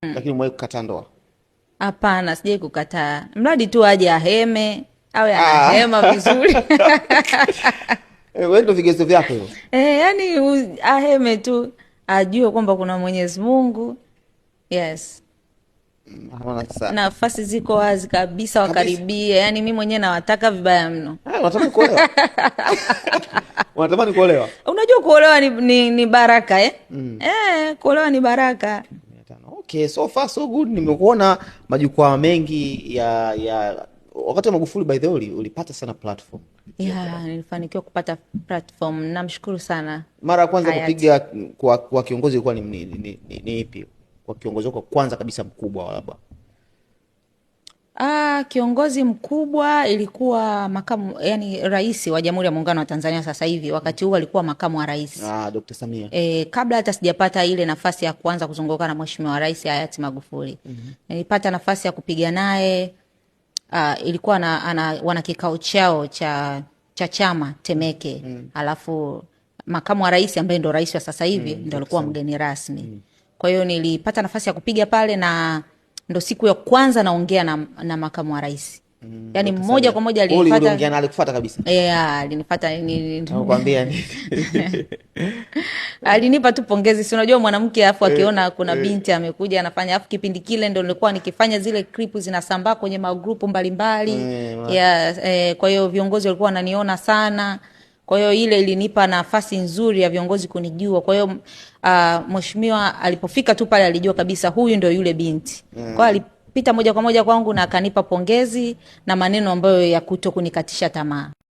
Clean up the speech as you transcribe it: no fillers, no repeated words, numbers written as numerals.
Lakini umewahi kukataa ndoa? Hapana, sijai kukataa, mradi tu aje aheme awe Ah. anahema vizuri. Wewe ndio vigezo vyako hivyo. Yani aheme tu, ajue kwamba kuna Mwenyezi Mungu. Yes, Hapana sasa. nafasi ziko wazi kabisa, wakaribie. Yani mimi mwenyewe nawataka vibaya mno. Unatamani kuolewa? Unatamani kuolewa? Unajua kuolewa ni baraka kuolewa ni baraka. Okay, so far so good. Nimekuona majukwaa mengi ya wakati wa Magufuli, by the way, ulipata sana platform. Nilifanikiwa kupata platform, namshukuru sana. Mara ya kwanza kupiga kwa kiongozi ilikuwa ni ipi? Kwa kiongozi wako kwanza kabisa mkubwa labda? Kiongozi mkubwa ilikuwa makamu, yani rais wa Jamhuri ya Muungano wa Tanzania sasa hivi. Wakati huo alikuwa makamu wa rais. Dr. Samia. Kabla hata sijapata ile nafasi ya kuanza kuzunguka na Mheshimiwa Rais hayati Magufuli. Nilipata nafasi ya kupiga naye, ilikuwa wana kikao chao cha chama Temeke. Alafu makamu wa rais ambaye ndo rais wa sasa hivi ndo alikuwa mgeni rasmi. Kwa hiyo nilipata nafasi ya kupiga pale, na ndo siku ya kwanza naongea na makamu wa rais. Yani moja kwa moja alikufuata kabisa. Alinifuata. Nakwambia ni. Alinipa tu pongezi, si unajua mwanamke afu akiona kuna binti amekuja anafanya, afu kipindi kile ndo nilikuwa nikifanya zile clip zinasambaa kwenye magrupu mbalimbali. Kwa hiyo viongozi walikuwa wananiona sana. Kwa hiyo ile ilinipa nafasi nzuri ya viongozi kunijua. Kwa hiyo mheshimiwa alipofika tu pale alijua kabisa huyu ndio yule binti. Kwa hiyo alipita moja kwa moja kwangu na akanipa pongezi na maneno ambayo ya kuto kunikatisha tamaa.